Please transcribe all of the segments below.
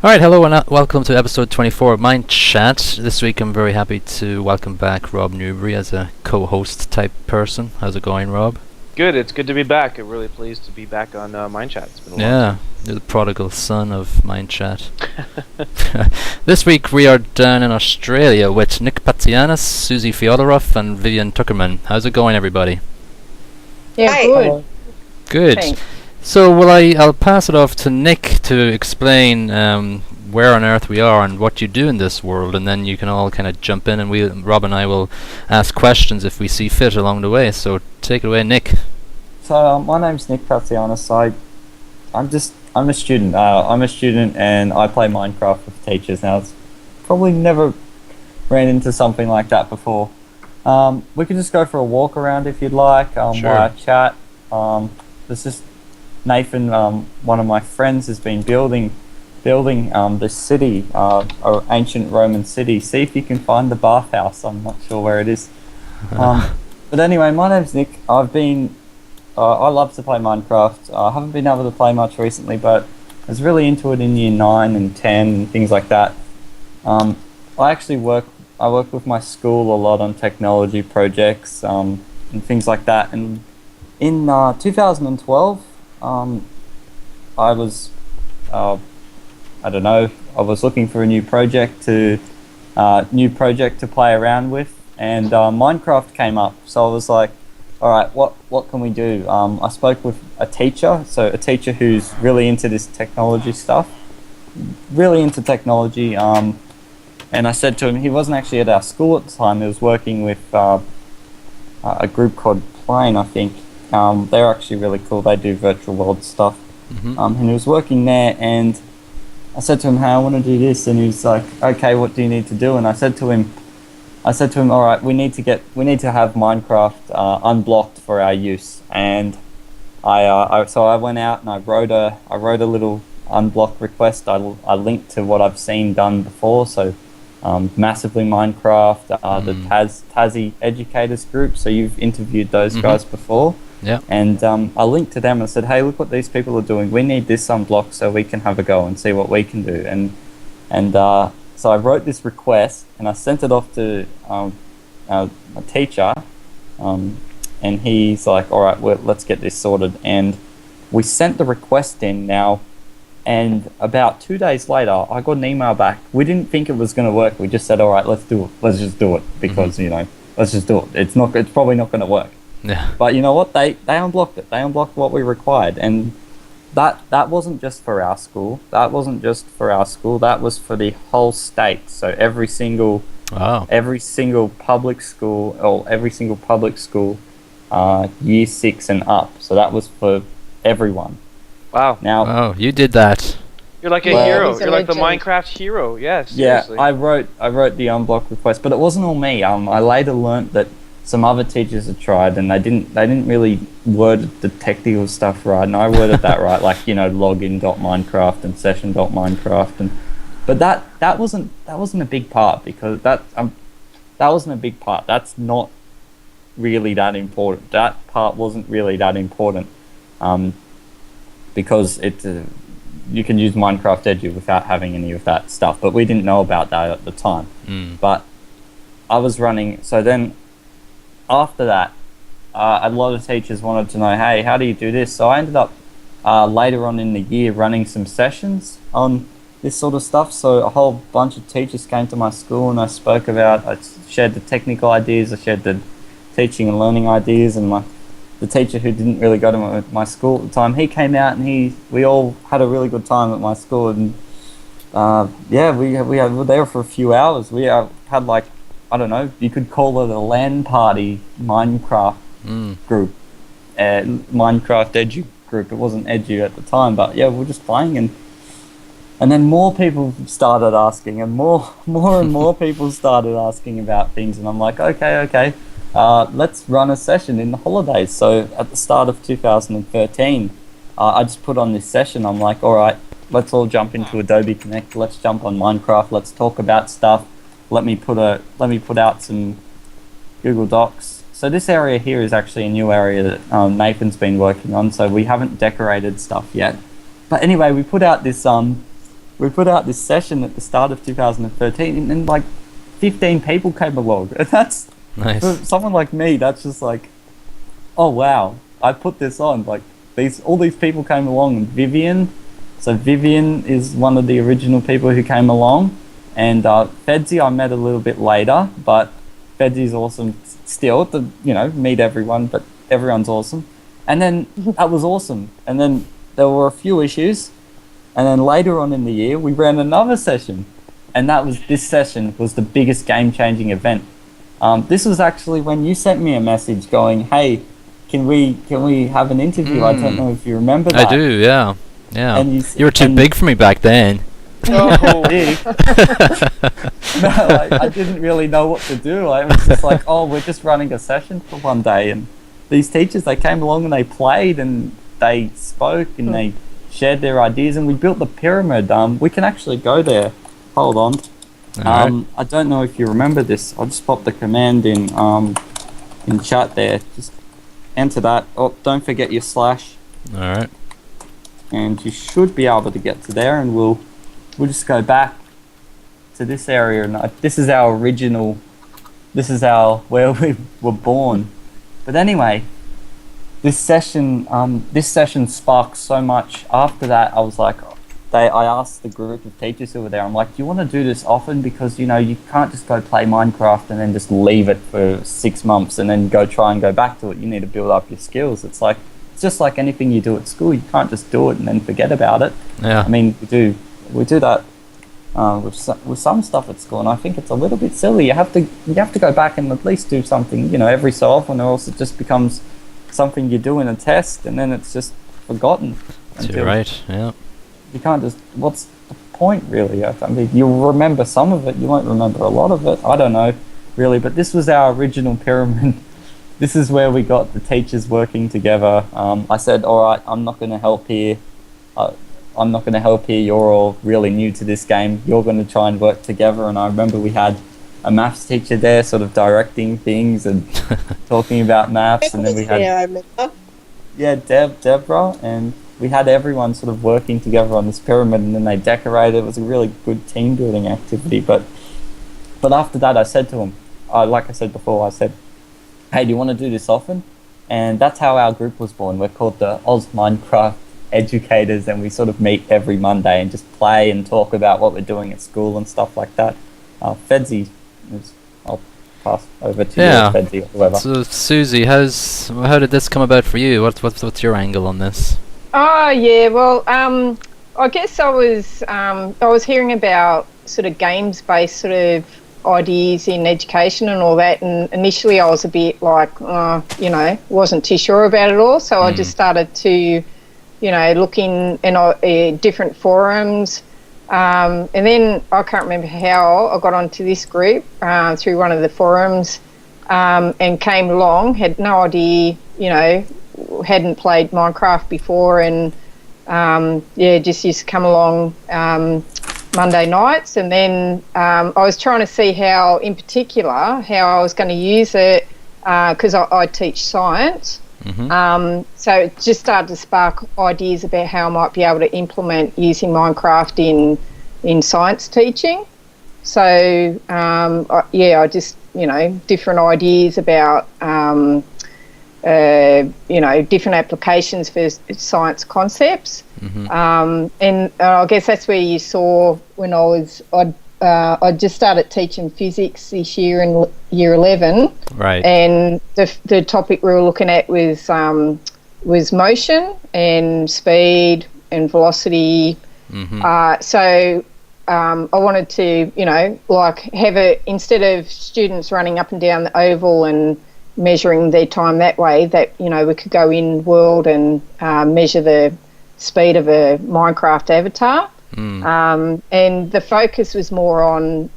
Alright, hello and welcome to episode 24 of Minechat. This week I'm very happy to welcome back Rob Newberry as a co-host type person. How's it going, Rob? Good, it's good to be back. I'm really pleased to be back on Minechat. It's been a long Yeah, you're the prodigal son of Minechat. This week we are down in Australia with Nick Patsianas, Suzie Feodoroff and Vivienne Tuckerman. How's it going, everybody? Yeah, Hi. good. Good. Thanks. So I'll pass it off to Nick to explain where on earth we are and what you do in this world, and then you can all kind of jump in, and Rob and I will ask questions if we see fit along the way. So take it away, Nick. So my name's Nick Patsianas. I'm a student. I'm a student and I play Minecraft with teachers. Now, it's probably never ran into something like that before. We could just go for a walk around if you'd like. Sure. Via chat. There's just Nathan, one of my friends, has been building this city, or ancient Roman city. See if you can find the bathhouse. I'm not sure where it is. But anyway, my name's Nick. I love to play Minecraft. I haven't been able to play much recently, but I was really into it in year 9 and 10 and things like that. I work with my school a lot on technology projects and things like that. And in 2012, I was looking for a new project to play around with, and Minecraft came up. So I was like, all right, what can we do? I spoke with a teacher who's really into this technology stuff, really into technology. And I said to him, he wasn't actually at our school at the time. He was working with a group called Plane, I think. They're actually really cool. They do virtual world stuff. Mm-hmm. And he was working there, and I said to him, hey, I want to do this. And he was like, okay, what do you need to do? And I said to him, all right, we need to have Minecraft unblocked for our use. And so I went out and I wrote a little unblock request. I linked to what I've seen done before. So Massively Minecraft, the Tassie Educators group. So you've interviewed those guys before. Yeah. And I linked to them and said, hey, look what these people are doing. We need this unblocked so we can have a go and see what we can do. And so I wrote this request and I sent it off to a teacher. And he's like, all right, well, let's get this sorted. And we sent the request in now. And about 2 days later, I got an email back. We didn't think it was going to work. We just said, all right, let's do it. Let's just do it because, let's just do it. It's probably not going to work. Yeah. But you know what? They unblocked it. They unblocked what we required. And that wasn't just for our school. That was for the whole state. So every single public school, year 6 and up. So that was for everyone. Wow. Now, you did that. You're like a hero. You're like the Minecraft hero. Yes. Yeah, Seriously. I wrote the unblock request, but it wasn't all me. I later learnt that some other teachers had tried, and they didn't really word the technical stuff right, and I worded that right, like login.minecraft and session.minecraft, but that wasn't a big part because that wasn't a big part. That's not really that important. That part wasn't really that important, because you can use Minecraft Edu without having any of that stuff, but we didn't know about that at the time. But I was running, so then after that, a lot of teachers wanted to know, hey, how do you do this? So I ended up later on in the year running some sessions on this sort of stuff. So a whole bunch of teachers came to my school and I shared the technical ideas, I shared the teaching and learning ideas, and the teacher who didn't really go to my school at the time, he came out and we all had a really good time at my school. And we were there for a few hours. We had like, I don't know, you could call it a LAN party Minecraft group, Minecraft Edu group. It wasn't Edu at the time, but yeah, we were just playing, and then more people started asking, and more and more people started asking about things, and I'm like, okay, let's run a session in the holidays. So at the start of 2013, I just put on this session. I'm like, all right, let's all jump into Adobe Connect. Let's jump on Minecraft. Let's talk about stuff. Let me put out some Google Docs. So this area here is actually a new area that Nathan's been working on. So we haven't decorated stuff yet. But anyway, we put out this we put out this session at the start of 2013, and then like 15 people came along, and that's Nice. for someone like me. That's just like, oh wow, I put this on. Like all these people came along, and Vivienne. So Vivienne is one of the original people who came along, and Fedsy I met a little bit later, but Fedsy's awesome still. To meet everyone, but everyone's awesome. And then that was awesome. And then there were a few issues, and then later on in the year we ran another session, and this session was the biggest game-changing event. This was actually when you sent me a message going, "Hey, can we have an interview?" I don't know if you remember that. I do, yeah. Yeah. And you were too big for me back then. Oh. No, I didn't really know what to do. I was just like, oh, we're just running a session for one day, and these teachers, they came along and they played and they spoke and they shared their ideas, and we built the pyramid. We can actually go there. Hold on. Right. I don't know if you remember this. I'll just pop the command in chat there. Just enter that. Oh, don't forget your slash. All right. And you should be able to get to there, and we'll just go back to this area, and this is our original, where we were born. But anyway, this session sparked so much. After that, I was like, I asked the group of teachers who were there, I'm like, do you want to do this often? Because you can't just go play Minecraft and then just leave it for 6 months and then try and go back to it. You need to build up your skills. It's just like anything you do at school. You can't just do it and then forget about it. Yeah. I mean, we do that with some stuff at school, and I think it's a little bit silly. You have to go back and at least do something, every so often, or else it just becomes something you do in a test, and then it's just forgotten. You're right. Yeah. You can't just. What's the point, really? I mean, you'll remember some of it. You won't remember a lot of it. I don't know, really. But this was our original pyramid. This is where we got the teachers working together. I said, all right, I'm not going to help here. You're all really new to this game. You're going to try and work together. And I remember we had a maths teacher there sort of directing things and talking about maths. And then we had... Yeah, Deborah. And we had everyone sort of working together on this pyramid, and then they decorated. It was a really good team building activity. But after that, I said to him, like I said before, I said, hey, do you want to do this often? And that's how our group was born. We're called the Oz Minecraft Educators, and we sort of meet every Monday and just play and talk about what we're doing at school and stuff like that. Fedsy, I'll pass over to you, Fedsy, or whoever. So Suzie, how did this come about for you? What's your angle on this? Oh yeah, well, I guess I was hearing about sort of games-based sort of ideas in education and all that, and initially I was a bit like, wasn't too sure about it all, so I just started to, look in different forums, and then I can't remember how I got onto this group through one of the forums, and came along, had no idea, hadn't played Minecraft before, and just used to come along Monday nights, and then I was trying to see how I was going to use it, because I teach science. Mm-hmm. So it just started to spark ideas about how I might be able to implement using Minecraft in science teaching. So I just different ideas about different applications for science concepts. Mm-hmm. And I guess that's where you saw when I just started teaching physics this year in year 11. Right. And the topic we were looking at was motion and speed and velocity. Mm-hmm. So I wanted to, have instead of students running up and down the oval and measuring their time that way, that, we could go in world and measure the speed of a Minecraft avatar. And the focus was more on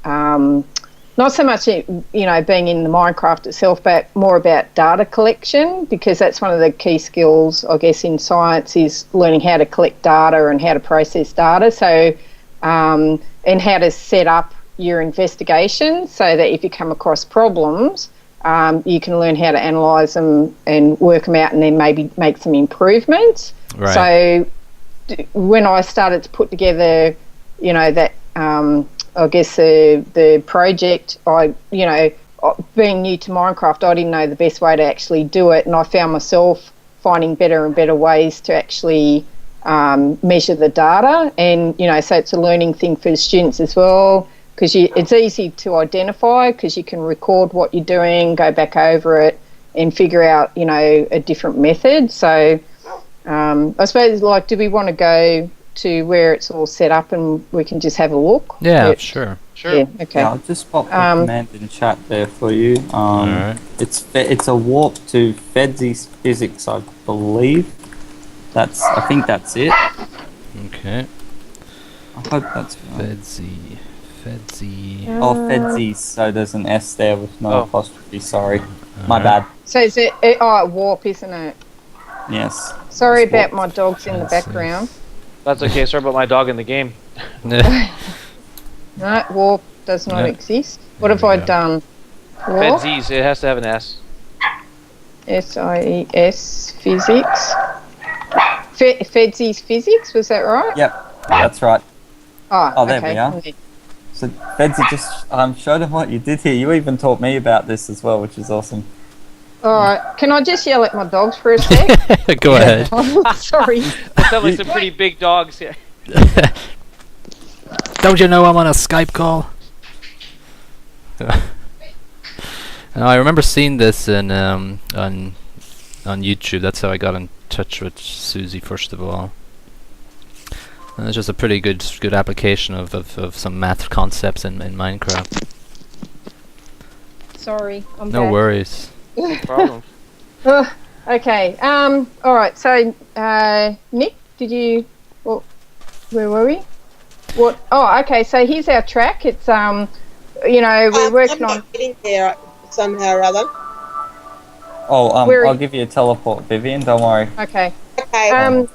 not so much being in the Minecraft itself, but more about data collection, because that's one of the key skills, I guess, in science, is learning how to collect data and how to process data. So and how to set up your investigation so that if you come across problems, you can learn how to analyse them and work them out, and then maybe make some improvements. Right. So when I started to put together that I guess the project, being new to Minecraft, I didn't know the best way to actually do it, and I found myself finding better and better ways to actually measure the data, and so it's a learning thing for the students as well, because it's easy to identify because you can record what you're doing, go back over it, and figure out a different method. So I suppose, do we want to go to where it's all set up and we can just have a look? Yeah, sure. Yeah, okay. Yeah, I'll just pop the command in chat there for you. Alright. It's a warp to Fedzie's physics, I believe. I think that's it. Okay. I hope that's right. Fedzi. Fedzie's, so there's an S there with no apostrophe, sorry. My Alright. bad. So is it warp, isn't it? Yes. Sorry It's about warped. my dogs in the That's background. That's okay. Sorry about my dog in the game. No, warp does not No. exist. What There have we I go. done? Warp, Fedzis, it has to have an S. SIES physics. Fedzie's physics, was that right? Yep, that's right. Oh, there okay. we are. So Fedzi just showed him what you did here. You even taught me about this as well, which is awesome. Alright, can I just yell at my dogs for a sec? Go ahead. Oh, sorry. That sounds like some pretty big dogs here. Don't you know I'm on a Skype call? I remember seeing this on YouTube. That's how I got in touch with Suzie, first of all. And it's just a pretty good application of some math concepts in Minecraft. Sorry, I'm No back. worries. No problem. Okay. Alright, so Nick, did you where were we? What okay, so here's our track. It's we're working I'm on not getting there somehow or other. Oh, Where are I'll you- give you a teleport, Vivienne, don't worry. okay. Okay.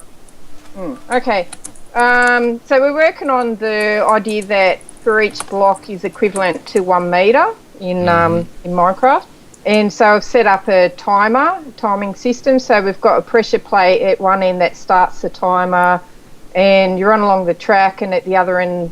Okay. So we're working on the idea that for each block is equivalent to 1 meter in Minecraft. And so I've set up a timing system. So we've got a pressure plate at one end that starts the timer, and you run along the track, and at the other end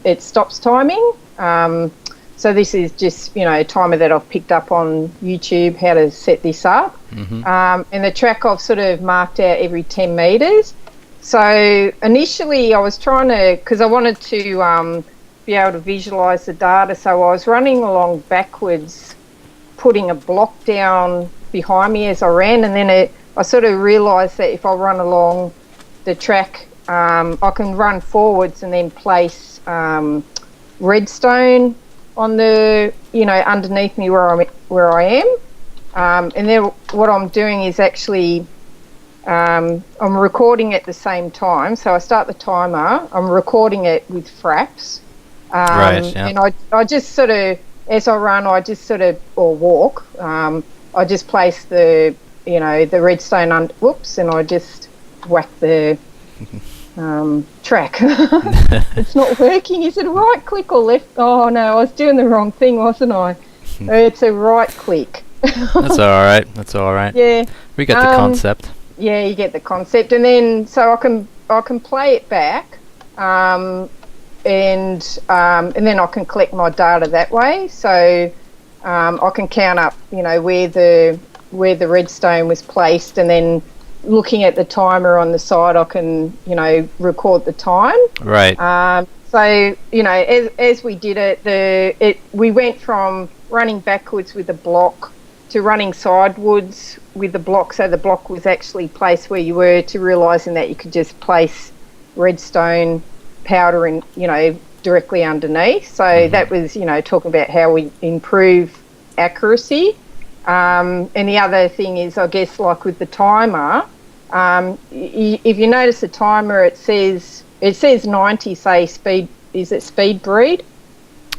it stops timing. So this is just, a timer that I've picked up on YouTube, how to set this up. And the track I've sort of marked out every 10 metres. So initially I was trying to, because I wanted to be able to visualise the data, so I was running along backwards, putting a block down behind me as I ran, and then I sort of realised that if I run along the track, I can run forwards and then place redstone on the, underneath me where I am. And then what I'm doing is actually I'm recording at the same time. So I start the timer, I'm recording it with fraps. Right, yeah. And I just sort of, as I run, or walk, I just place the redstone and I just whack the track. It's not working. Is it a right click or left? Oh no, I was doing the wrong thing, wasn't I? It's a right click. That's all right. Yeah. We get the concept. Yeah, you get the concept, and then so I can play it back, and then I can collect my data that way. So I can count up, where the redstone was placed, and then looking at the timer on the side, I can record the time. Right. So as we did it, we went from running backwards with a block to running sidewards with the block, so the block was actually placed where you were, to realising that you could just place redstone powder in, directly underneath. So that was, talking about how we improve accuracy. And the other thing is, I guess, like with the timer, if you notice the timer, it says 90, say speed, is it speed breed?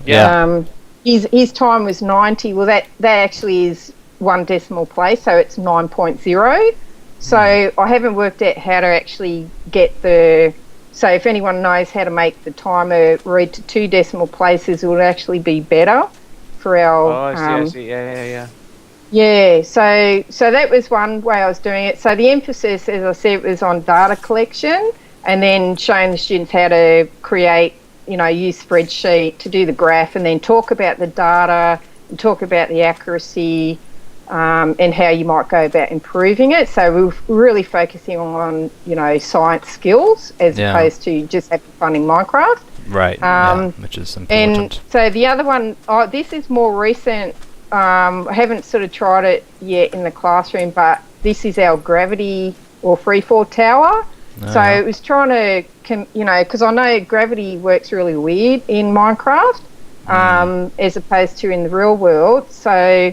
Yeah. His time was 90. Well, that actually is one decimal place, so it's 9.0. So I haven't worked out how to actually get so if anyone knows how to make the timer read to 2 decimal places, it would actually be better for our... Oh, I see. Yeah. Yeah, so that was one way I was doing it. So the emphasis, as I said, was on data collection, and then showing the students how to create, use spreadsheet to do the graph, and then talk about the data and talk about the accuracy and how you might go about improving it. So we're really focusing on, science skills as opposed to just having fun in Minecraft. Right, which is important. And so the other one, this is more recent. I haven't sort of tried it yet in the classroom, but this is our gravity or freefall tower. So it was trying to, because I know gravity works really weird in Minecraft as opposed to in the real world. So,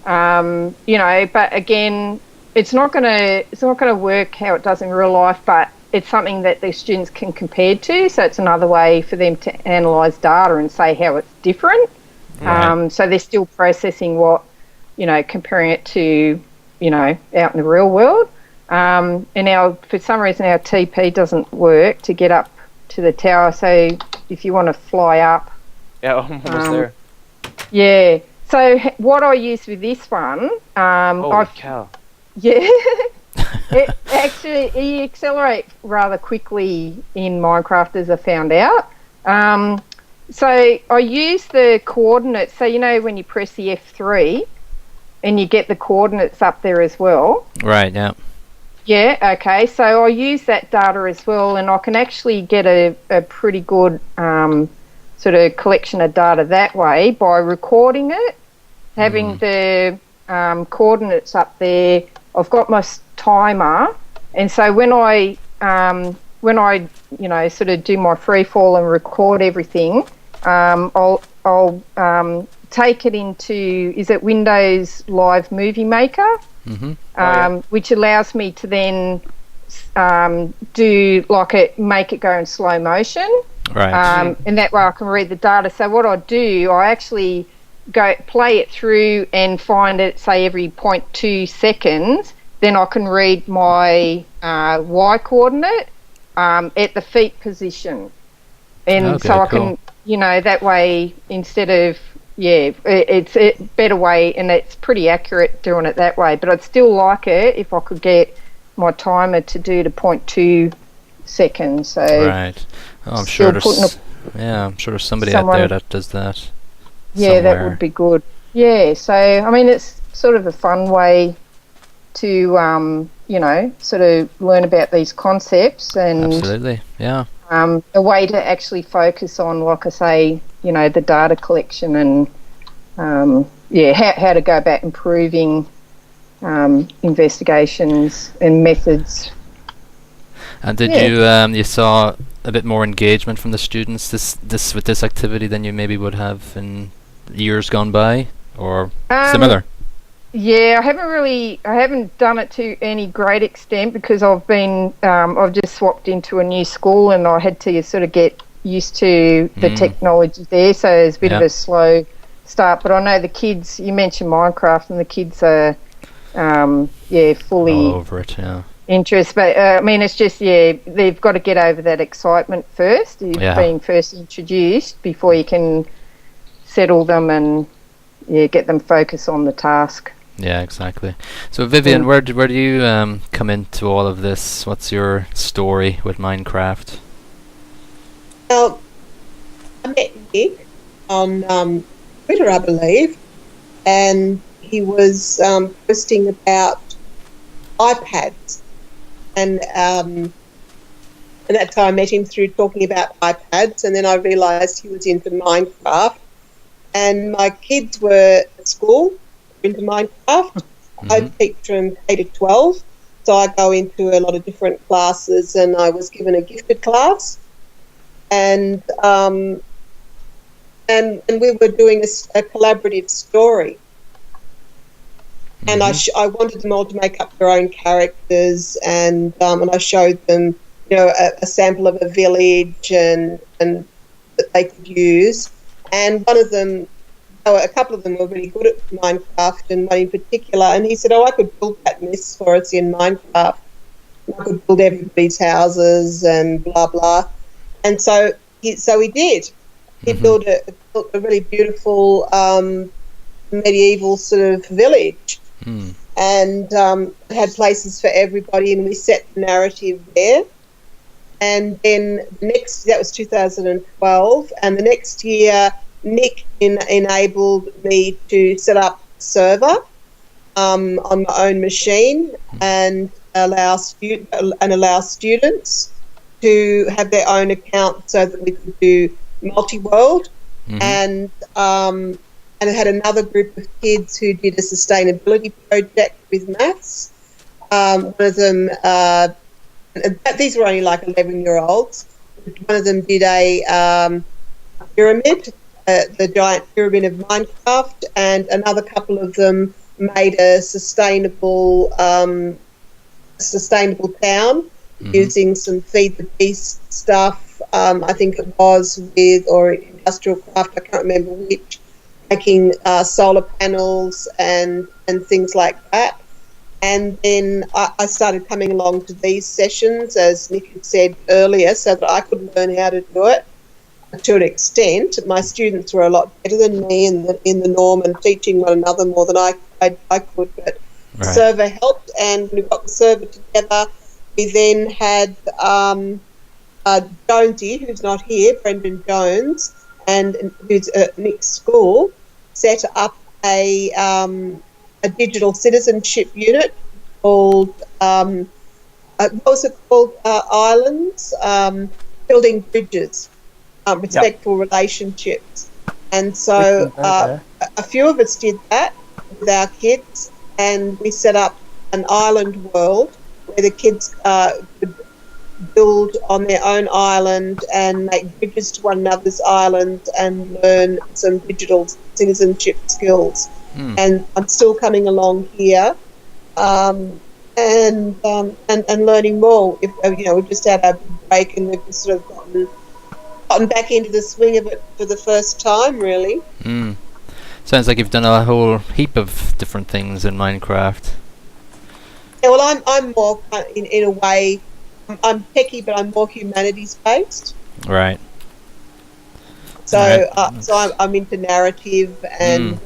but again, it's not gonna work how it does in real life, but it's something that the students can compare to. So it's another way for them to analyse data and say how it's different. Right. So they're still processing what, comparing it to, out in the real world. And for some reason our TP doesn't work to get up to the tower. So if you want to fly up. Yeah, I'm almost there. Yeah. So what I use with this one. Holy cow. Yeah. You accelerate rather quickly in Minecraft, as I found out. So I use the coordinates. So when you press the F3 and you get the coordinates up there as well. Right, yeah. Yeah, okay. So I use that data as well, and I can actually get a pretty good sort of collection of data that way by recording it, having the coordinates up there. I've got my timer, and so when I sort of do my free fall and record everything, I'll take it into, is it Windows Live Movie Maker, which allows me to then make it go in slow motion, right? And that way I can read the data. So what I do, I actually go play it through and find it, say, every 0.2 seconds. Then I can read my Y coordinate at the feet position, and so I can, that way, instead of it's a better way, and it's pretty accurate doing it that way. But I'd still like it if I could get my timer to do to 0.2 seconds. So right. I'm sure there's somebody out there that does that. Yeah, somewhere. That would be good. Yeah, so I mean, it's sort of a fun way to sort of learn about these concepts, and absolutely, yeah. A way to actually focus on, like I say, the data collection and how to go about improving investigations and methods. And did you saw a bit more engagement from the students with this activity than you maybe would have in years gone by, or similar? Yeah, I haven't done it to any great extent because I've just swapped into a new school and I had to sort of get used to the technology there, so it's a bit of a slow start. But I know the kids, you mentioned Minecraft, and the kids are, fully all over it, interest. But I mean, it's just, they've got to get over that excitement first, being first introduced, before you can settle them and get them focused on the task. Yeah, exactly. So Vivienne, where do you come into all of this? What's your story with Minecraft? Well, I met Nick on Twitter, I believe, and he was posting about iPads, and at that time I met him through talking about iPads, and then I realised he was into Minecraft, and my kids were at school into Minecraft. I teach from K to 12, so I go into a lot of different classes, and I was given a gifted class, and we were doing a collaborative story, and I wanted them all to make up their own characters, and I showed them, a sample of a village and that they could use, and one of them. A couple of them were really good at Minecraft, and one in particular, and he said, I could build that mess for us in Minecraft. I could build everybody's houses and blah, blah. And so he did. He built a really beautiful medieval sort of village, and had places for everybody, and we set the narrative there. and then that was 2012, and the next year Nick enabled me to set up a server on my own machine and allow students to have their own account so that we could do multi-world. And I had another group of kids who did a sustainability project with maths. One of them, these were only like 11-year-olds. One of them did a pyramid, the giant pyramid of Minecraft, and another couple of them made a sustainable town using some feed the beast stuff. I think it was or industrial craft, I can't remember which, making solar panels and things like that. And then I started coming along to these sessions, as Nick had said earlier, so that I could learn how to do it to an extent. My students were a lot better than me in the norm and teaching one another more than I could, but the server helped, and we got the server together. We then had Jonesy, who's not here, Brendan Jones, and who's at Nick's school, set up a digital citizenship unit called what was it called? Islands, building bridges, respectful relationships, and so a few of us did that with our kids, and we set up an island world where the kids could build on their own island and make bridges to one another's island and learn some digital citizenship skills. And I'm still coming along here and learning more. We've just had a break and we've just sort of gotten back into the swing of it for the first time, really. Sounds like you've done a whole heap of different things in Minecraft. Yeah, well, I'm more in a way. I'm techie, but I'm more humanities based. Right. So, I'm into narrative and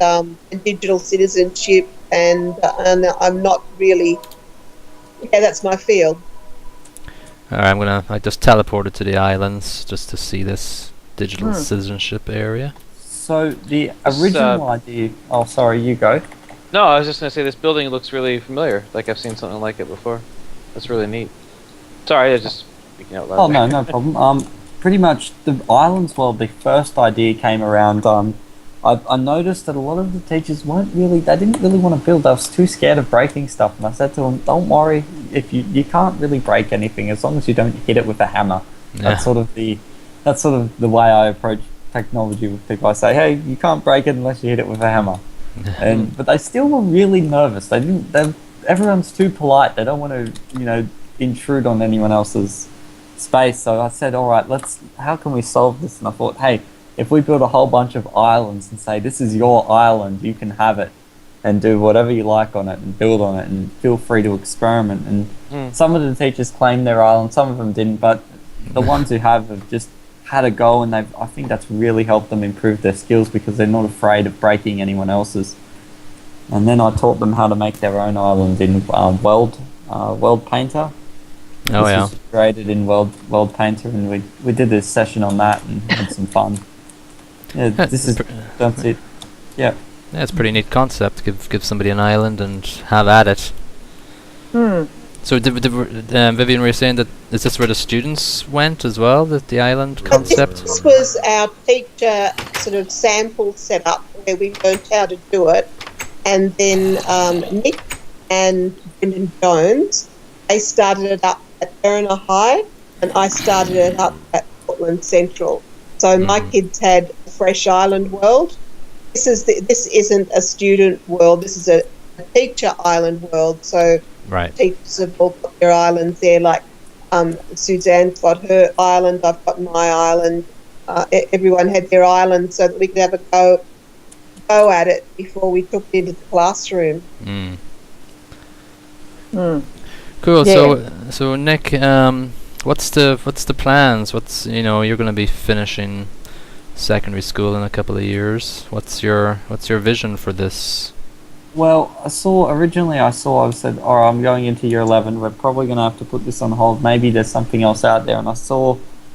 digital citizenship, and I'm not really. Yeah, that's my field. Alright, I just teleported to the islands just to see this digital citizenship area. So the original idea. Oh, sorry, you go. No, I was just gonna say this building looks really familiar. Like I've seen something like it before. That's really neat. Sorry, I was just speaking out loud. Oh no, no problem. Pretty much the islands. Well, the first idea came around. I noticed that a lot of the teachers they didn't really want to build. They was too scared of breaking stuff, and I said to them, "Don't worry. If you can't really break anything as long as you don't hit it with a hammer." Yeah. That's sort of the way I approach technology with people. I say, "Hey, you can't break it unless you hit it with a hammer." But they still were really nervous. Everyone's too polite. They don't want to, intrude on anyone else's space. So I said, all right, how can we solve this? And I thought, hey, if we build a whole bunch of islands and say, this is your island, you can have it and do whatever you like on it and build on it and feel free to experiment. And some of the teachers claimed their island, some of them didn't, but the ones who have just had a go, and I think that's really helped them improve their skills because they're not afraid of breaking anyone else's. And then I taught them how to make their own island in World Painter. This was created in World Painter, and we did this session on that and had some fun. Yeah, that's it. Yeah. Yeah, it's a pretty neat concept. Give somebody an island and have at it. So Vivienne, were you saying that is this where the students went as well? The island concept. This was our teacher sort of sample setup where we learned how to do it, and then Nick and Brendan Jones, they started it up at Erina High, and I started it up at Portland Central. So my kids had a fresh island world. This isn't a student world. This is a teacher island world. So teachers have all got their islands there. Like Suzanne's got her island. I've got my island. Everyone had their island so that we could have a go at it before we took it into the classroom. Cool. Yeah. So Nick, what's the plans? You're going to be finishing secondary school in a couple of years. What's your vision for this? Well, originally I said, all right, I'm going into year 11. We're probably going to have to put this on hold. Maybe there's something else out there. And I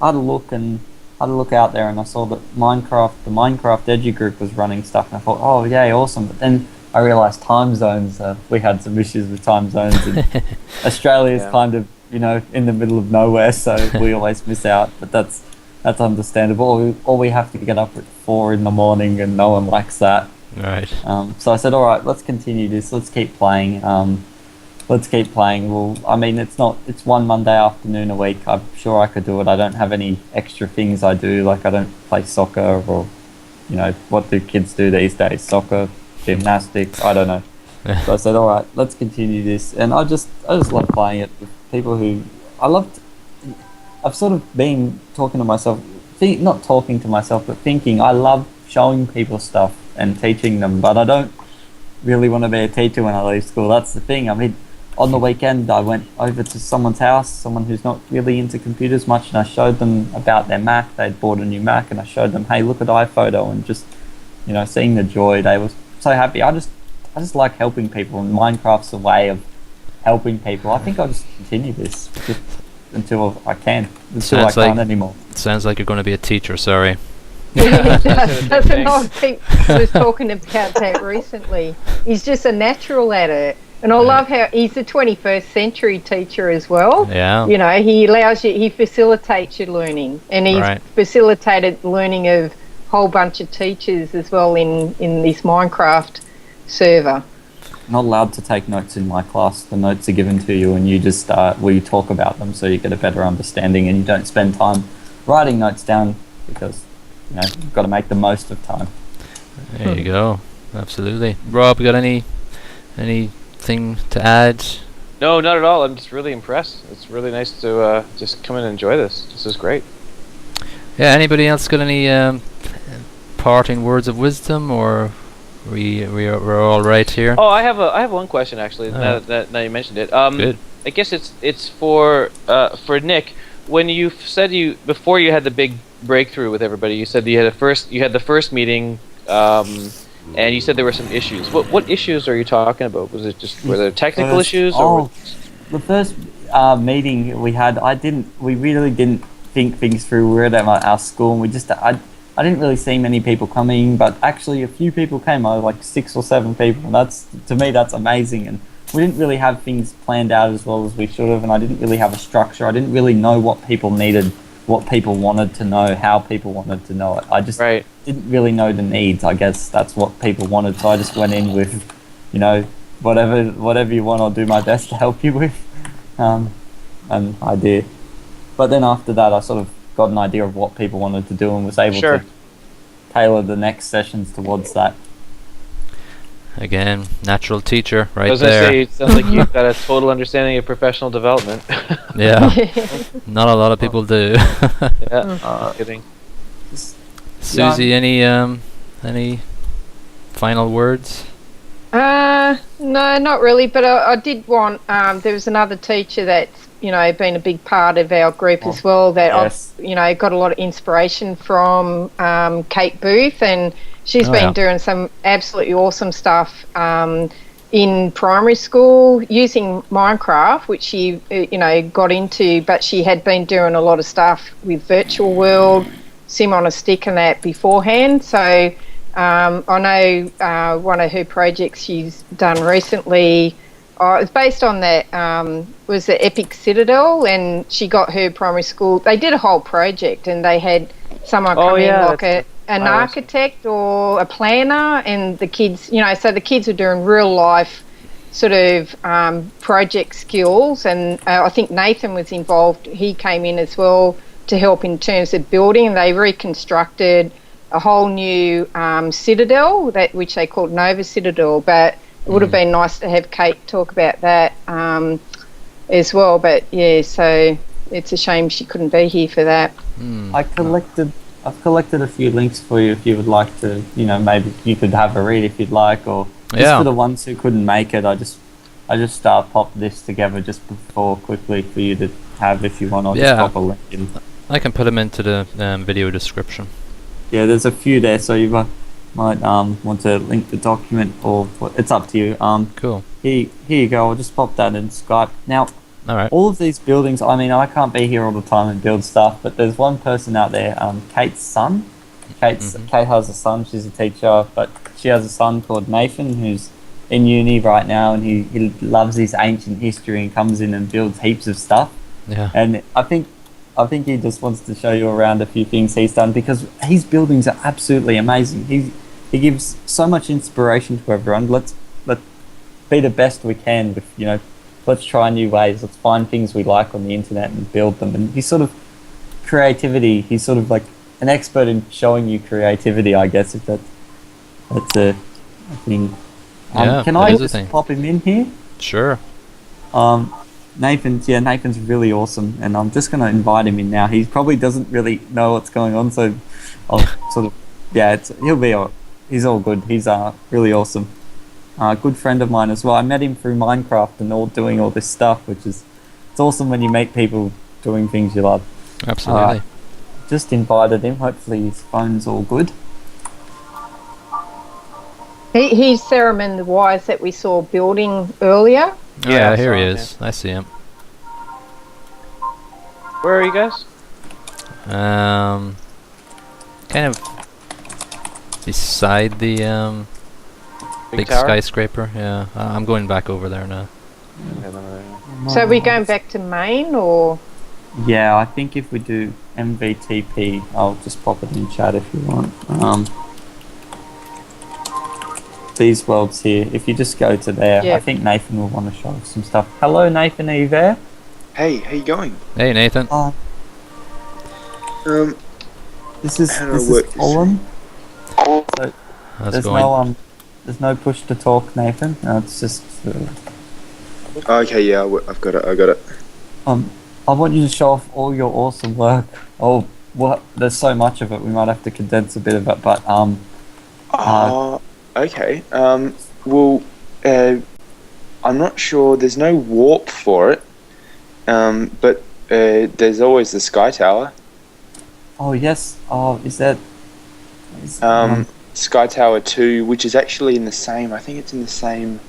had a look out there, and I saw that the Minecraft Edu group was running stuff, and I thought, oh yeah, awesome. But then I realised time zones. We had some issues with time zones, and Australia's kind of, in the middle of nowhere, so we always miss out. But that's understandable. Or we have to get up at 4 in the morning, and no one likes that. Right. So I said, all right, let's continue this. Let's keep playing. Well, I mean, it's 1 Monday afternoon a week. I'm sure I could do it. I don't have any extra things I do. Like, I don't play soccer, or, what do kids do these days? Soccer, gymnastics, I don't know. So I said, all right, let's continue this. And I just love playing it with people who I've sort of been talking to myself, not talking to myself, but thinking I love showing people stuff and teaching them, but I don't really want to be a teacher when I leave school. That's the thing. I mean, on the weekend I went over to someone's house, someone who's not really into computers much, and I showed them about their Mac. They'd bought a new Mac, and I showed them, hey, look at iPhoto, and just, seeing the joy. They were so happy. I just like helping people, and Minecraft's a way of helping people. I think I'll just continue this just until I can't anymore. Sounds like you're going to be a teacher, sorry. That's an old Pete was talking about that recently. He's just a natural at it. And I love how he's a 21st century teacher as well. Yeah. He facilitates your learning. And he's facilitated the learning of a whole bunch of teachers as well in this Minecraft server. Not allowed to take notes in my class. The notes are given to you, and you just we talk about them so you get a better understanding, and you don't spend time writing notes down because you've got to make the most of time. There you go. Absolutely. Rob, you got anything to add? No, not at all. I'm just really impressed. It's really nice to just come and enjoy this. This is great. Yeah. Anybody else got any parting words of wisdom, or we're all right here? Oh, I have one question actually. Now you mentioned it. Good. I guess it's for Nick. When you said before you had the big breakthrough with everybody, you said you had the first meeting, and you said there were some issues. What issues are you talking about? Was it were there technical issues? The first meeting we had, we really didn't think things through. We were at our school, and I didn't really see many people coming, but actually a few people came. Like 6 or 7 people, and to me that's amazing. And we didn't really have things planned out as well as we should have, and I didn't really have a structure. I didn't really know what people needed, what people wanted to know, how people wanted to know it. I just didn't really know the needs. I guess that's what people wanted, so I just went in with, whatever you want, I'll do my best to help you with, and I did. But then after that, I sort of got an idea of what people wanted to do and was able to tailor the next sessions towards that. Again, natural teacher right there. I was going to say, it sounds like you've got a total understanding of professional development. Yeah. Not a lot of people do. Yeah, kidding. Suzie, any final words? No, not really, but I did want, there was another teacher that's, been a big part of our group as well, that I've, got a lot of inspiration from, Kate Booth, and she's been doing some absolutely awesome stuff in primary school using Minecraft, which she, got into, but she had been doing a lot of stuff with Virtual World, Sim on a Stick and that beforehand. So I know one of her projects she's done recently, it's based on that, was the Epic Citadel, and she got her primary school. They did a whole project, and they had someone come in like an architect or a planner, and the kids, so the kids were doing real life sort of project skills, and I think Nathan was involved. He came in as well to help in terms of building. They reconstructed a whole new citadel, which they called Nova Citadel, but it would have been nice to have Kate talk about that as well. But yeah, so it's a shame she couldn't be here for that. I've collected a few links for you if you would like to, maybe you could have a read if you'd like, or just for the ones who couldn't make it. I just popped this together just before quickly for you to have if you want. I'll just pop a link in. I can put them into the video description. Yeah, there's a few there, so you might want to link the document, or it's up to you. Cool. Here you go. I'll just pop that in Skype. Now, All right. all of these buildings. I mean, I can't be here all the time and build stuff, but there's one person out there, Kate's son. Kate has a son. She's a teacher, but she has a son called Nathan who's in uni right now, and he loves his ancient history and comes in and builds heaps of stuff. Yeah. And I think he just wants to show you around a few things he's done, because his buildings are absolutely amazing. He gives so much inspiration to everyone. Let's be the best we can with, let's try new ways. Let's find things we like on the internet and build them. And he's sort of like an expert in showing you creativity, I guess, if that's a thing. Yeah, can that I is a just thing. pop him in here? Sure. Nathan's really awesome, and I'm just going to invite him in now. He probably doesn't really know what's going on, so I'll sort of, he's all good. He's really awesome. Good friend of mine as well. I met him through Minecraft and all doing all this stuff, it's awesome when you meet people doing things you love. Absolutely. Just invited him. Hopefully his phone's all good. He's Theremin, the wires that we saw building earlier. Yeah, I here saw he him, is. I see him. Where are you guys? Kind of beside the big tower? skyscraper. Yeah, I'm going back over there now. So we're going back to Maine, or Yeah, I think if we do MVTP, I'll just pop it in chat if you want. These worlds here, if you just go to there, Yeah. I think Nathan will want to show us some stuff. Hello, Nathan, are you there? Hey, how you going? Hey, Nathan. This is How do I work this? Colin. So How's it there's going? there's no push to talk, Nathan. It's just Okay, yeah, I've got it. I got it. I want you to show off all your awesome work. Oh, what? There's so much of it. We might have to condense a bit of it, but Okay. Well, I'm not sure. There's no warp for it. But there's always the Sky Tower. Oh yes. Oh, is that? Sky Tower 2, which is actually in the same. I think it's in the same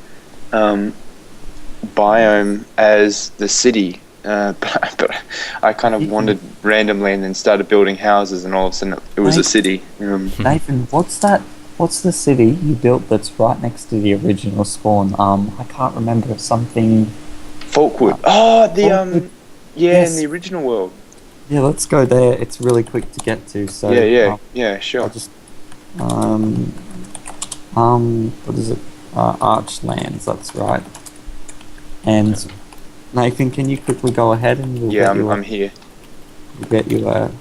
biome as the city. But I kind of wandered randomly and then started building houses, and all of a sudden it was a city. Nathan, what's that? What's the city you built that's right next to the original spawn? I can't remember something. Folkwood. Folkwood. Yes. In the original world. Yeah, let's go there. It's really quick to get to. So Yeah, sure. I'll just what is it? Archlands. That's right. And Nathan, can you quickly go ahead and we'll I'm here. We'll get you a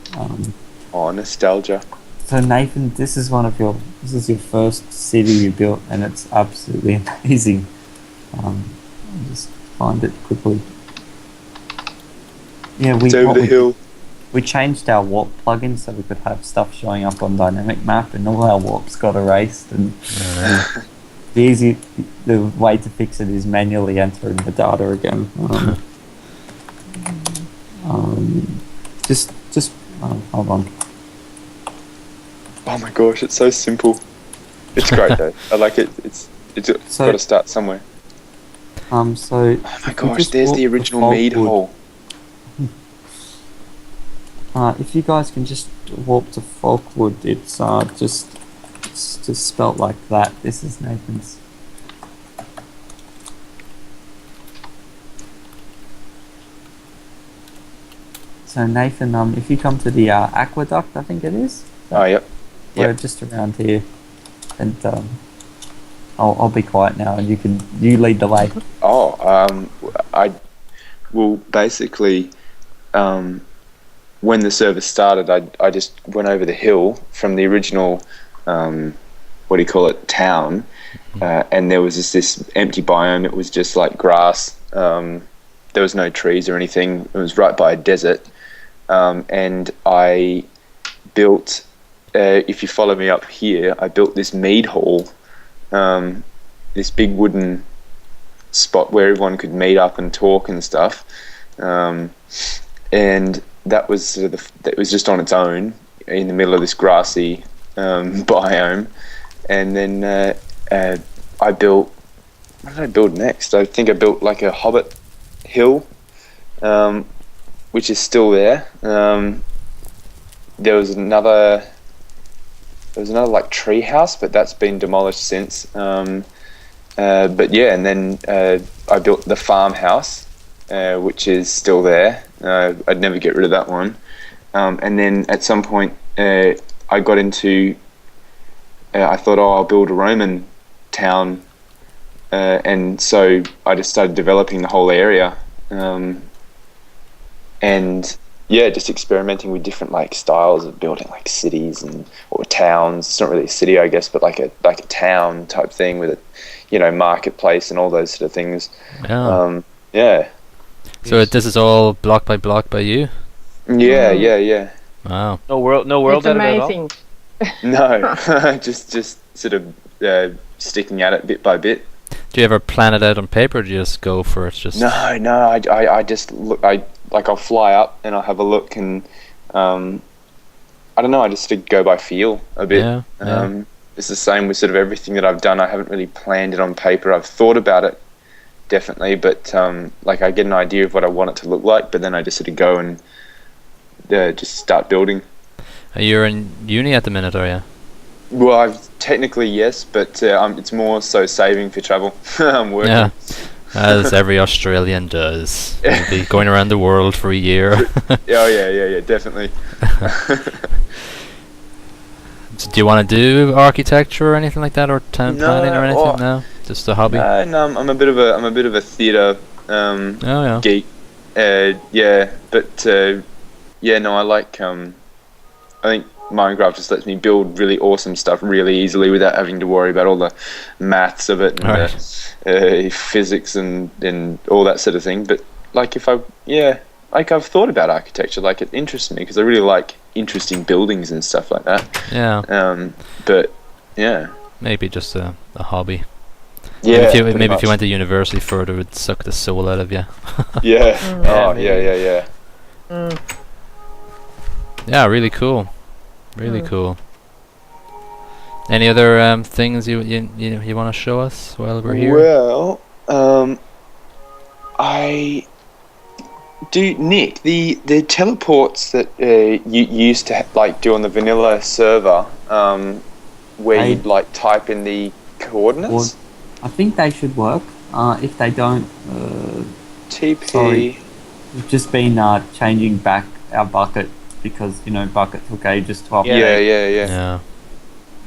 Oh, nostalgia. So Nathan, this is your first city you built, and it's absolutely amazing. I'll just find it quickly. Yeah, It's over the hill. We changed our warp plugin so we could have stuff showing up on dynamic map, and all our warps got erased. And the way to fix it is manually entering the data again. Hold on. Oh my gosh, it's so simple. It's great though. I like it. It's got to start somewhere. So. Oh my gosh, there's the original mead hole. If you guys can just warp to Folkwood, it's just spelt like that. This is Nathan's. So Nathan, if you come to the aqueduct, I think it is. Oh, yep. We're just around here, and I'll be quiet now, and you lead the way. Basically, when the service started, I just went over the hill from the original, town, and there was just this empty biome. It was just like grass. There was no trees or anything. It was right by a desert, and I built. If you follow me up here, I built this mead hall, this big wooden spot where everyone could meet up and talk and stuff, and that was it was just on its own in the middle of this grassy biome, and then I built. What did I build next? I think I built like a Hobbit hill, which is still there. There was another like tree house, but that's been demolished since. But yeah, and then I built the farmhouse, which is still there. I'd never get rid of that one. And then at some point, I got into. I thought, I'll build a Roman town, and so I just started developing the whole area, and yeah, just experimenting with different like styles of building like cities or towns. It's not really a city, I guess, but like a town type thing with a marketplace and all those sort of things. Yeah. Yeah. So this is all block by block by you? Yeah. Wow. No world It's edit at all? amazing. No, just sort of sticking at it bit by bit. Do you ever plan it out on paper, or do you just go for it? Just No. I just look. I'll fly up and I'll have a look, and I don't know. I just sort of go by feel a bit. Yeah. It's the same with sort of everything that I've done. I haven't really planned it on paper. I've thought about it definitely, but like I get an idea of what I want it to look like, but then I just sort of go and just start building. You're in uni at the minute, are you? Well, technically yes, but it's more so saving for travel. I'm working. Yeah, as every Australian does. You'll be going around the world for a year. Yeah, definitely. So do you want to do architecture or anything like that, or town planning or anything? No, just a hobby. No, I'm a bit of a theatre geek. Yeah, but no, I like. I think Minecraft just lets me build really awesome stuff really easily without having to worry about all the maths of it and the physics and all that sort of thing. But like I've thought about architecture, like it interests me because I really like interesting buildings and stuff like that. Yeah. But yeah. Maybe just a hobby. Yeah. Maybe if you went to university further, it would suck the soul out of you. Yeah. Yeah. Yeah, really cool. Really cool. Any other things you want to show us while we're here? Well, I do, Nick. The teleports that you used to like do on the vanilla server, where you'd like type in the coordinates. I think they should work. If they don't, TP. Sorry. We've just been changing back our bucket because bucket took ages to update. Yeah.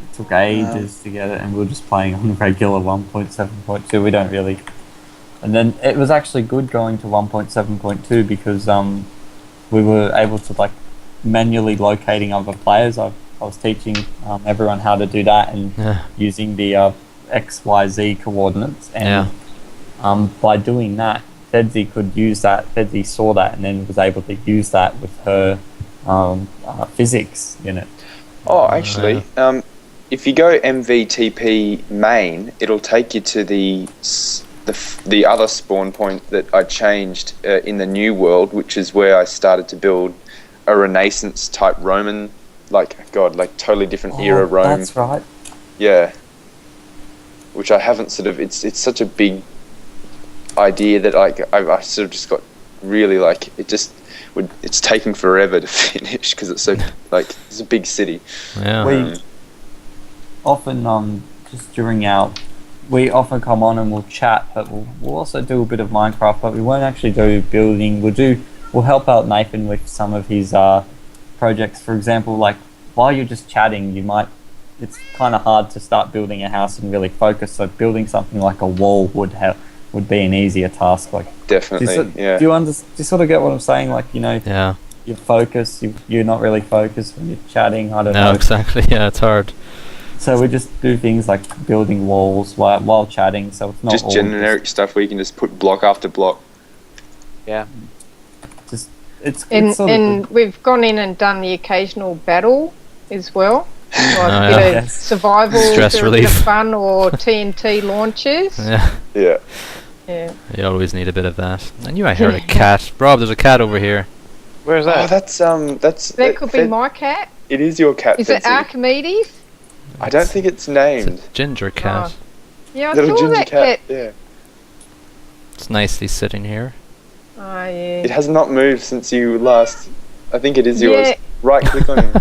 It took ages to get it, and we were just playing on regular 1.7.2. We don't really. And then it was actually good going to 1.7.2 because we were able to like manually locating other players. I was teaching everyone how to do that and using the XYZ coordinates, and by doing that, Fedzi could use that. Fedzi saw that and then was able to use that with her physics in it. Oh, actually, if you go MVTP main, it'll take you to the other spawn point that I changed in the new world, which is where I started to build a Renaissance type Roman, like totally different era Rome. That's right. Yeah. Which I haven't sort of. It's such a big idea that I sort of just got really like it just. It's taking forever to finish because it's so it's a big city. Yeah. We often just during we often come on and we'll chat, but we'll also do a bit of Minecraft, but we won't actually do building. We'll help out Nathan with some of his projects. For example, like while you're just chatting, it's kind of hard to start building a house and really focus. So building something like a wall would be an easier task. Like definitely, do you sort of get what I'm saying? Like you focus. You're not really focused when you're chatting. I don't know. No, exactly. Yeah, it's hard. So we just do things like building walls while chatting. So it's not just generic stuff where you can just put block after block. Yeah. And we've gone in and done the occasional battle as well. Like a bit of survival, stress a relief, bit of fun, or TNT launches. Yeah. You always need a bit of that. And I heard a cat. Rob, there's a cat over here. Where's that? Oh, that could be my cat. It is your cat. Is it Archimedes? I don't think it's It's a named. ginger cat. Yeah, I Little saw ginger that cat. cat. Yeah. It's nicely sitting here. Oh, yeah. It has not moved since you last. I think it is yours. Yeah. Right click on him.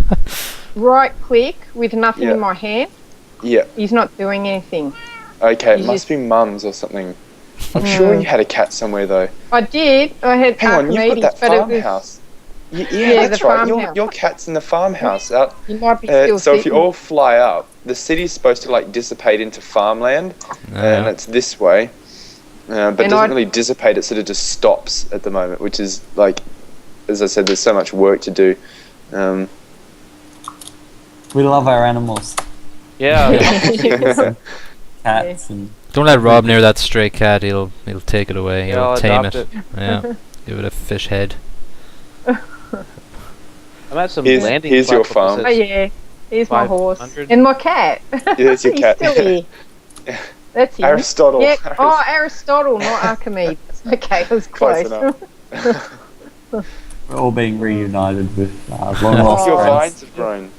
Right click with nothing Yeah. in my hand. Yeah. He's not doing anything. Okay, it You must just- be Mum's or something. I'm sure you had a cat somewhere though. I did. I had Hang on, you've got Archimedes, that but it was. farmhouse. Yeah, Yeah, that's the right. Your, farmhouse. your cat's in the farmhouse. Out. You might be still So if you sitting. all fly up, the city's supposed to like dissipate into farmland, and Yeah. it's this way. But it And doesn't I'd- really dissipate. It sort of just stops at the moment, which is like, as I said, there's so much work to do. We love our animals. Yeah. Cats and Don't let Rob near that stray cat. He'll take it away. Yeah, He'll I'll tame it. adopt it. Yeah. Give it a fish head. I'm at some Here's- landing. here's your platform that farm. Oh says yeah, here's my horse 500. and my cat. There's your He's cat. still here. That's him. Aristotle. Yeah. Oh, Aristotle, not Archimedes. Okay, it was Close close. enough. we're all being reunited with long Oh. lost Your friends. vines have grown.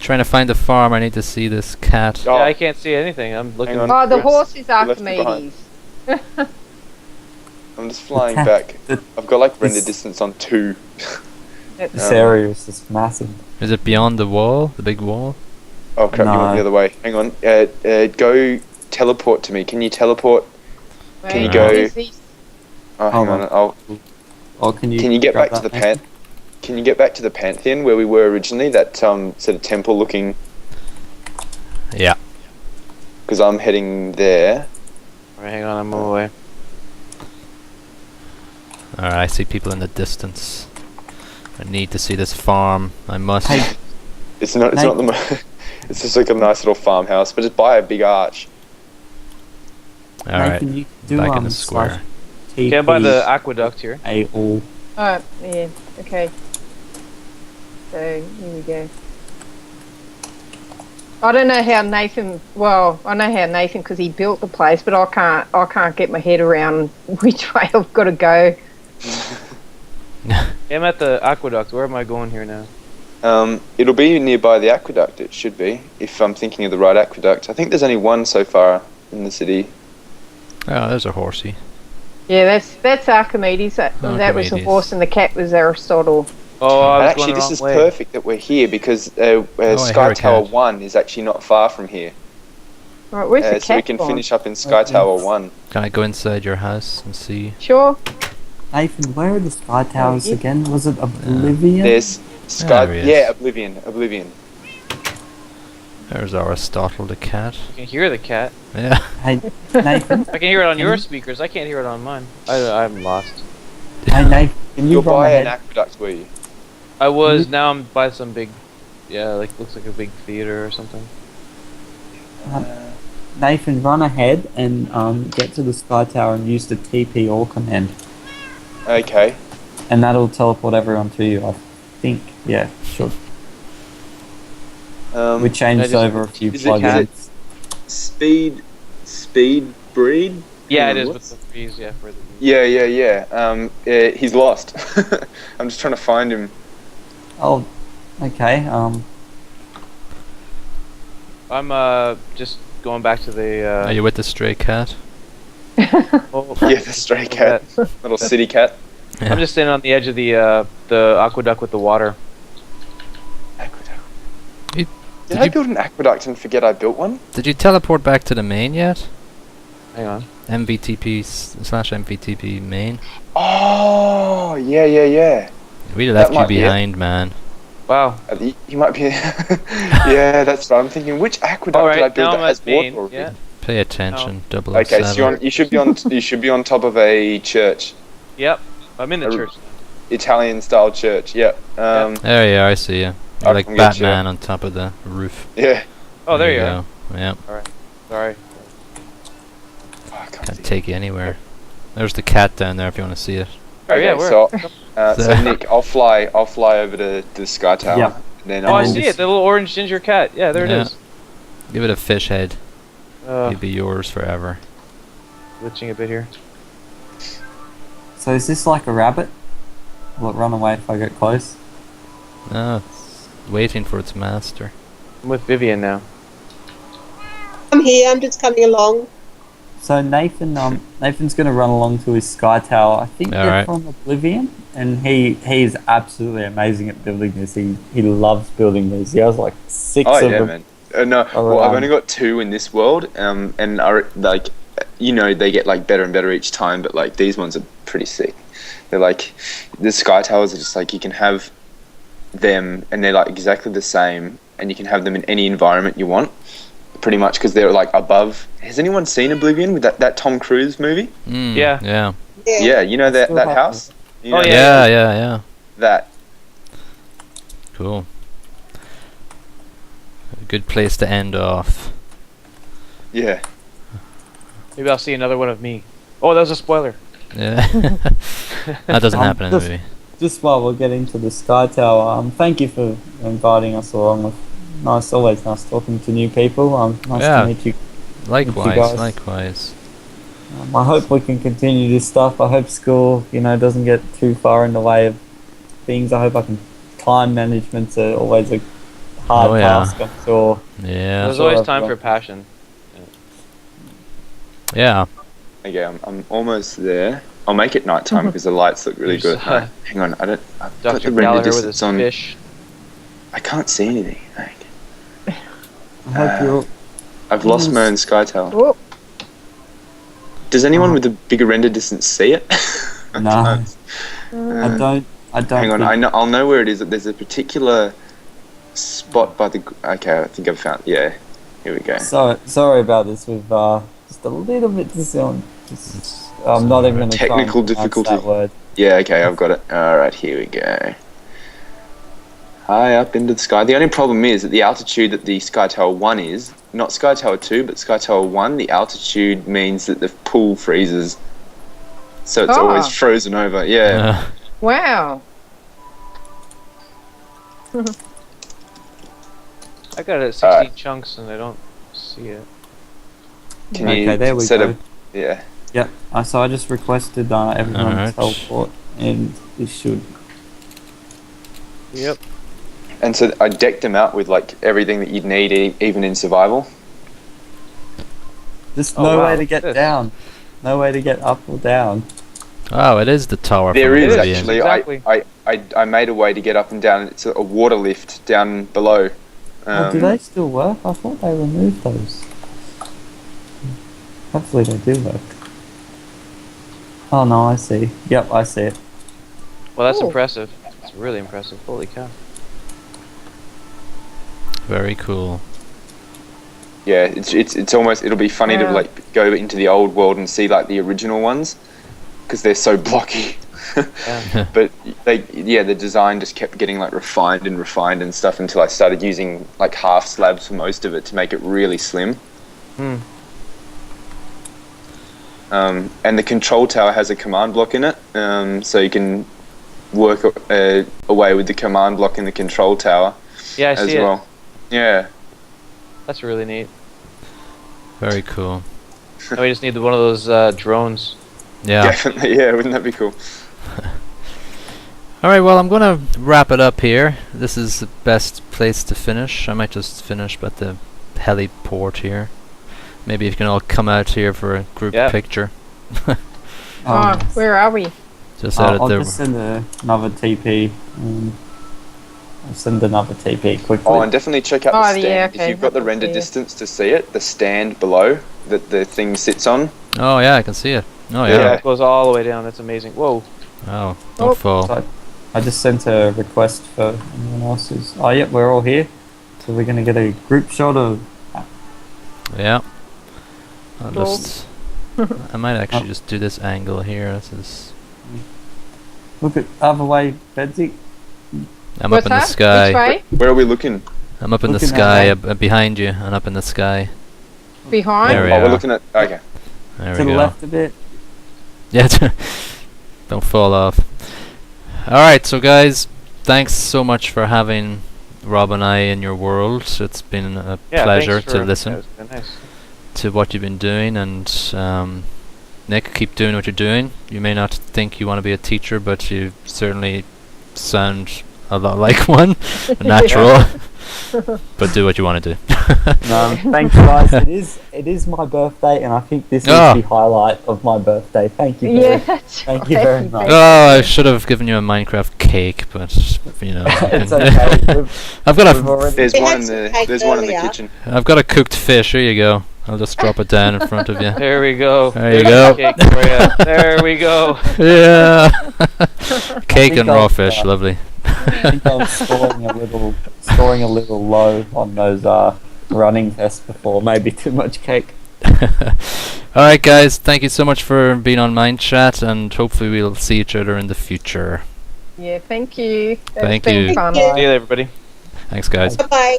Trying to find the farm. I need to see this cat. Oh, Yeah, I can't see anything. I'm looking. on. Oh, the Oops. horse is left it behind. Archimedes. I'm just flying cat- back. the- I've got like render this- distance on 2. This area is just massive. Is it beyond the wall? The big wall? Oh crap! You went No. the other way. Hang on. Go teleport to me. Can you teleport? Can you Wait, go- what is this? Oh, hang Hold on. on. I'll. Or can you? Can you get grab back to that the next pan? Can you get back to the Pantheon where we were originally? That sort of temple-looking. Yeah. Because I'm heading there. Alright, hang on, I'm on my way. Alright, I see people in the distance. I need to see this farm. I must. Hey. It's not. It's Hey. not the. It's just like a nice little farmhouse, but it's by a big arch. Alright, Nathan, you do, back in the square. Okay, I'm by the aqueduct here. A all. Oh, yeah. Okay. So here we go. I don't know how Nathan. Well, I know how Nathan because he built the place, but I can't get my head around which way I've got to go. Yeah, I'm at the aqueduct. Where am I going here now? It'll be nearby the aqueduct. It should be, if I'm thinking of the right aqueduct. I think there's only one so far in the city. Oh, there's a horsey. Yeah, that's Archimedes. That was the Archimedes. horse, and the cat was Aristotle. Oh, I was Actually, going the this wrong is way. perfect that we're here because I hear Sky a Tower cat. 1 is actually not far from here. Right, where's the cat? So we can gone? finish up in Sky Tower 1. Can I go inside your house and see? Sure. Nathan, where are the sky towers you- again? Was it Oblivion? There's Sky. There he is. Yeah, Oblivion. There's Aristotle the cat. You can hear the cat. Yeah. Hey, Nathan. I can hear it on Can your you- speakers. I can't hear it on mine. I'm lost. Hey, Nathan. Can you You're run by an ahead? aqueduct, were you? I was. Now I'm by some big. Yeah, like looks like a big theater or something. Nathan, run ahead and get to the sky tower and use the TP all command, Okay. and that'll teleport everyone to you. I think. Yeah, sure. We changed just- over a few is it plugins. Speed breed? Yeah, it Hmm, is what's- with the trees. Yeah, for the. Yeah. He's lost. I'm just trying to find him. Oh, okay. I'm just going back to the. Are you with the stray cat? oh, Yeah, the stray cat, little city cat. Yeah. I'm just standing on the edge of the aqueduct with the water. Aqueduct. You- Did did I you- build an aqueduct and forget I built one? Did you teleport back to the main yet? Hang on. MVTP/MVTP main. Oh, yeah. We left you might be it. behind, man. Wow. You might be. Yeah, that's right. I'm thinking, which aqueduct All did I right, build now that I'm has at main. water? Yeah. Pay attention, 007. Okay, so you should be on. You should be on top of a church, Yep. I'm in the A- church. Italian-style church. Yeah. There you are, I see you. You're I like can get you. Batman on top of the roof. Yeah. Oh, there you are. go. Yeah, Sorry. Oh, I can't can't see. take you anywhere. There's the cat down there if you want to see it. Oh yeah, Okay, where? so Nick, I'll fly over to the Sky Tower. Yeah. And then Oh, I I'll see it. The little orange ginger cat. Yeah, there Yeah. it is. Give it a fish head. Uh, It'll be yours forever. glitching a bit here. So is this like a rabbit? Will it run away if I get close? No, it's waiting for its master. I'm with Vivienne now. I'm here. I'm just coming along. So Nathan's going to run along to his sky tower. I think they're Alright. from Oblivion, and he is absolutely amazing at building this. He loves building these. He has like 6 Oh of yeah, them. man. No, well, I've only got 2 in this world, and like, you know, they get like better and better each time. But like these ones are pretty sick. They're like the sky towers are just like you can have them, and they're like exactly the same, and you can have them in any environment you want, pretty much because they're like above. Has anyone seen Oblivion with that Tom Cruise movie? Yeah. Yeah. Yeah, you know that house. You know Yeah. that. Cool. A good place to end off. Yeah. Maybe I'll see another one of me. Oh, that was a spoiler. Yeah. That doesn't happen in the movie. Just while we're getting to the sky tower, thank you for inviting us along. Always nice talking to new people. Nice Yeah. to meet you. Likewise. I hope we can continue this stuff. I hope school, doesn't get too far in the way of things. I hope I can. Time management's always a hard task, I'm sure. Yeah. There's always time for passion. Yeah. Okay, I'm almost there. I'll make it nighttime because the lights look really good. No, hang on, I've got Dr. the render Gallagher with his distance on. fish. I can't see anything. Like, I hope you're. I've lost my own sky tower. Oh, Does anyone with a bigger render distance see it? No, I don't. Hang on, I'll know where it is. There's a particular spot by the. Okay, I think I've found. Yeah, here we go. Sorry about this. We've just a little bit I'm not even going to try and Technical pronounce difficulty. that word. Yeah, okay, I've got it. All right, here we go. High up into the sky. The only problem is that the altitude that the Sky Tower 1 is, not Sky Tower 2, but Sky Tower 1, the altitude means that the pool freezes. So it's always frozen over, yeah. wow. I got it at 16 chunks and I don't see it. Can Okay, you there we set go. up? Yeah. Yep. So I just requested everyone Alright. to teleport, and this should. Yep. And so I decked them out with like everything that you'd need, even in survival. Just Oh, no wow, way to get this. down. No way to get up or down. Oh, it is the tower. There from is Oblivion. actually. Exactly. I made a way to get up and down. It's a water lift down below. Do they still work? I thought they removed those. Hopefully they do work. Oh no, I see. Yep, I see it. Well, that's Ooh. impressive. It's really impressive. Holy cow. Very cool. Yeah, it's almost. It'll be funny to Wow. like go into the old world and see like the original ones because they're so blocky. Yeah. But the design just kept getting like refined and stuff until I started using like half slabs for most of it to make it really slim. Hmm. And the control tower has a command block in it, so you can work away with the command block in the control tower Yeah, I as see well. it. Yeah. That's really neat. Very cool. Now we just need one of those drones. Yeah. Definitely, yeah, wouldn't that be cool? Alright, well, I'm going to wrap it up here. This is the best place to finish. I might just finish at the heliport here. Maybe you can all come out here for a group Oh, picture. Where are we? Just out I'll of the... just send another TP. I'll send another TP quickly. Oh, and definitely check out the stand. yeah, okay, If you've got the I can render see it. distance to see it, the stand below that the thing sits on. Oh, yeah, I can see it. Oh, Yeah, yeah. it goes all the way down. That's amazing. Whoa. Oh, don't Oh. fall. So I just sent a request for anyone else's. Oh, yep, we're all here. So we're going to get a group shot of. Yeah. I'll Cool. just... I might actually just do this angle here. This is... Look at other way, Bedsy. I'm What's up in the that? sky. Which way? Where are we looking? I'm up in the Looking sky, at behind you, and up in the sky. Behind? There we Oh, are. we're looking at. Okay. There To we the go. left a bit. Yeah, don't fall off. Alright, so guys, thanks so much for having Rob and I in your world. It's been a Yeah, pleasure thanks to for- listen Yeah, it's been nice. to what you've been doing, and Nick, keep doing what you're doing. You may not think you want to be a teacher, but you certainly sound a lot like one. Natural. But do what you want to do. No, thanks guys. It is my birthday, and I think this is the highlight of my birthday. Thank you. Yeah, that's Thank you very much. Oh, I should have given you a Minecraft cake, but you know. It's okay. I've got We've a already- There's We one had in some the cake there's one in the earlier. kitchen. I've got a cooked fish. Here you go. I'll just drop it down in front of you. There we go. There you There's go. the cake for ya. There we go. Yeah. Cake think and raw I'll, fish, lovely. I think I was scoring a little low on those running tests before. Maybe too much cake. Alright guys, thank you so much for being on Mindchat, and hopefully we'll see each other in the future. Yeah, thank you. Thank It's been you. fun. Thank See you, everybody. Thanks guys. Bye bye.